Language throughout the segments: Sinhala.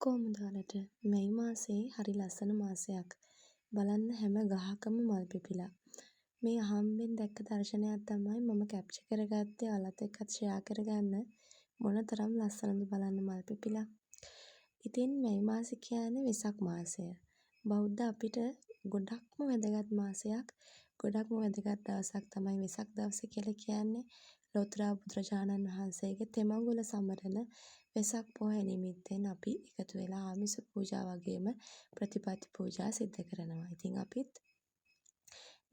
කොහොමද ඔයාලට මැයි මාසේ හරි ලස්සන මාසයක්. බලන්න හැම ගහකම මල් පිපිලා. මේ අහම්බෙන් දැක්ක දර්ශනයක් තමයි මම කැප්චර් කරගත්තේ ඔයාලත් එක්කත් ෂෙයා කරගන්න. මොනතරම් ලස්සනද බලන්න මල් පිපිලා. ඉතින් මැයි මාසෙ කියන්නේ වෙසක් මාසය. බෞද්ධ අපිට ගොඩක්ම වැදගත් මාසයක්. ගොඩක්ම වැදගත් දවසක් තමයි වෙසක් දවස කියලා කියන්නේ. ලෝතුරා බුදුරජාණන් වහන්සේගේ තෙමඟුල සමරන වෙසක් පොහොය නිමිත්තෙන් අපි එකතු වෙලා ආමිස පූජා වගේම ප්‍රතිපත්ති පූජා සිද්ධ කරනවා. ඉතින් අපිත්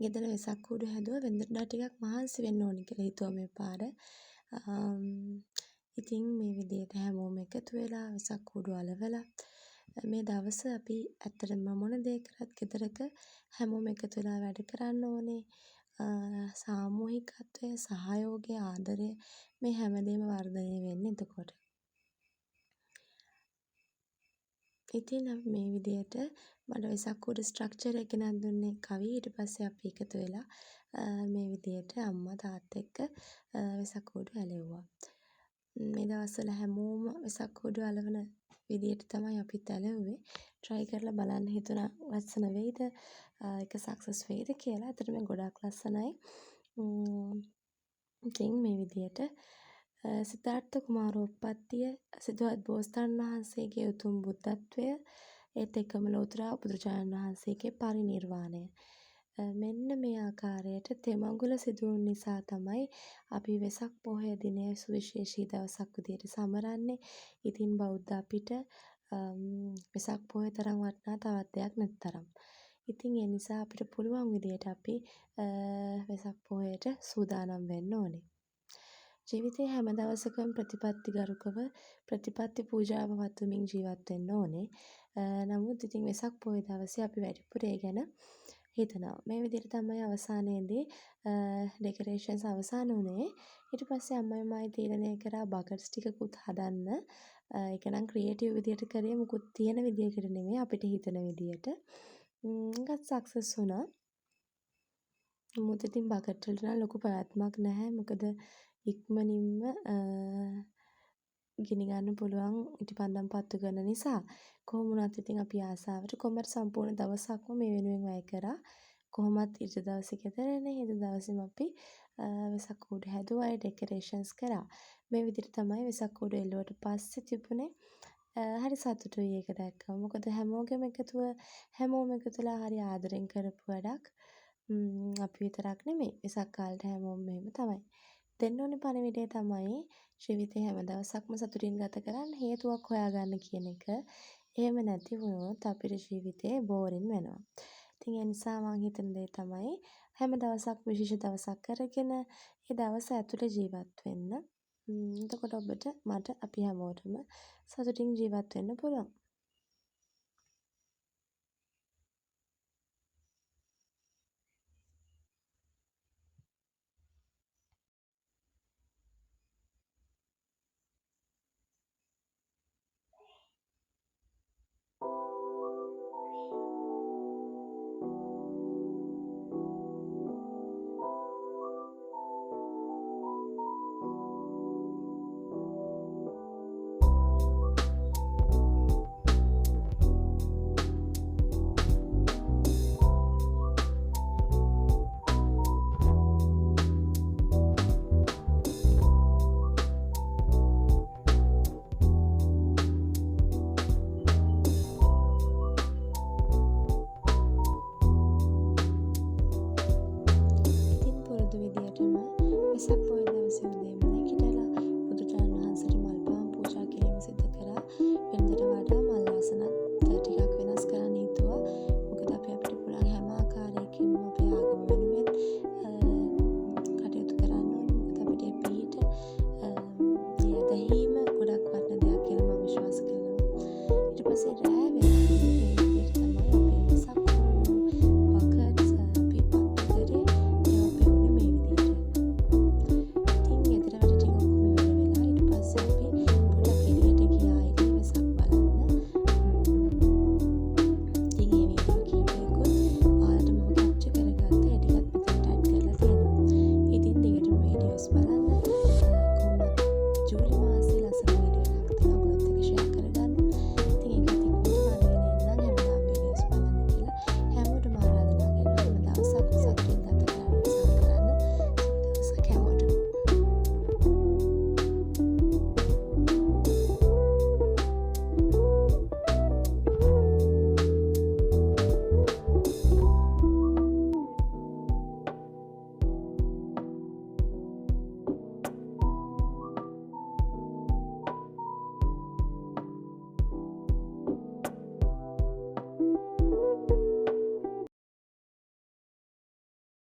ගෙදර වෙසක් කූඩු හැදුවා වෙනදා ටිකක් මහන්සි වෙන්න ඕනි කියලා හිතුවා මේ පාර. ඉතින් මේ විදිහට හැමෝම එකතු වෙලා වෙසක් කූඩු අලවලා මේ දවස අපි ඇත්තටම මොන දේ කරත් ගෙදරක හැමෝම එකතු වෙලා වැඩ කරන්න ඕනේ. සාමූහිකත්වය, සහයෝගය, ආදරය මේ හැමදේම වර්ධනය වෙන්නේ එතකොට. ඉතින් අපි මේ විදිහට මට වෙසක් කූඩු ස්ට්‍රක්චර් එක ගෙනත් දුන්නේ කවි. ඊට පස්සේ අපි එකතු වෙලා මේ විදිහට අම්මා තාත්තා එක්ක වෙසක් කූඩු ඇලෙව්වා. මේ දවස්වල හැමෝම වෙසක් කූඩු අලවන විදිහට තමයි අපිත් ඇලෙව්වේ. try කරලා බලන්න හිතුණා ලස්සන වෙයිද, ඒක සක්සස් වෙයිද කියලා. ඇත්තටම ගොඩක් ලස්සනයි. ඉතින් මේ විදිහට සිද්ධාර්ථ කුමාරෝත්පත්තිය, සිදුහත් බෝසතාණන් වහන්සේගේ උතුම් බුද්ධත්වය, ඒත් එක්කම ලෝතුරා බුදුරජාණන් වහන්සේගේ පරිනිර්වාණය. මෙන්න මේ ආකාරයට තෙමඟුල සිදු වුන නිසා තමයි අපි වෙසක් පොහොය දිනය සුවිශේෂී දවසක් විදියට සමරන්නේ. ඉතින් බෞද්ධ අපිට වෙසක් පොහොය තරම් වටිනා තවත් දෙයක් නැති තරම්. ඉතින් ඒ නිසා අපිට පුළුවන් විදියට අපි වෙසක් පොහොයට සූදානම් වෙන්න ඕනේ. ජීවිතේ හැම දවසකම ප්‍රතිපත්තිගරුකව ප්‍රතිපත්ති පූජාව වත්වමින් ජීවත් වෙන්න ඕනේ. නමුත් ඉතින් වෙසක් පොහොය දවසේ අපි වැඩිපුර ඒ ගැන හිතනවා. මේ විදිහට තමයි අවසානයේදී ඩෙකොරේෂන්ස් අවසන් වුණේ. ඊට පස්සේ අම්මයි මායි තීරණය කරා බකට්ස් ටිකකුත් හදන්න. ඒක නම් ක්‍රියේටිව් විදිහට කරේ, මුකුත් තියෙන විදිහකට නෙමෙයි අපිට හිතන විදිහට. ඒකත් සක්සස් වුණා. මුදිතින් බකට් වලට නම් ලොකු පැවැත්මක් නැහැ. මොකද ඉක්මනින්ම ගිනි ගන්න පුළුවන් ඉටිපන්දම් පත්තු කරන නිසා. කොහොම වුණත් ඉතින් අපි ආසාවට කොහමද සම්පූර්ණ දවසක්ම මේ වෙනුවෙන් වැය කරා. කොහොමත් ඊට දවසේ ගෙදරනේ. ඊට දවසේම අපි වෙසක් කූඩු හැදුවා, ඩෙකොරේෂන්ස් කරා. මේ විදිහට තමයි වෙසක් කූඩු එල්ලුවට පස්සේ තිබුණේ. හරි සතුටුයි ඒක දැක්කම. මොකද හැමෝම එකතුලා හරි ආදරෙන් කරපු වැඩක්. අපි විතරක් නෙමෙයි. වෙසක් කාලේට හැමෝම මෙහෙම තමයි. දෙන්න ඕනේ පණිවිඩය තමයි ජීවිතේ හැම දවසක්ම සතුටින් ගත කරන්න හේතුවක් හොයාගන්න කියන එක. එහෙම නැති වුණොත් අපේ ජීවිතේ බෝරින් වෙනවා. ඉතින් ඒ නිසා මම හිතන දේ තමයි හැම දවසක් විශේෂ දවසක් කරගෙන ඒ දවස ඇතුලේ ජීවත් වෙන්න. එතකොට ඔබට මට අපි හැමෝටම සතුටින් ජීවත් වෙන්න පුළුවන්. වෙසක් පොහොය දවසේ උදේම නැගිටලා බුදුරජාණන් වහන්සේට මල් පහන් පූජා කිරීම සිදු කරා. වෙනදට වඩා මල් ආසනත් ටිකක් වෙනස් කරන්න හිතුවා. මොකද අපි අපිට පුළුවන් හැම ආකාරයකින්ම අපේ ආගම වෙනුවෙන් කටයුතු කරන්න ඕනේ. මොකද අපිට මේ පිහිට ඇදහිීම ගොඩක් වටින දෙයක් කියලා මම විශ්වාස කරනවා. ඊට පස්සේ රෑ වෙලා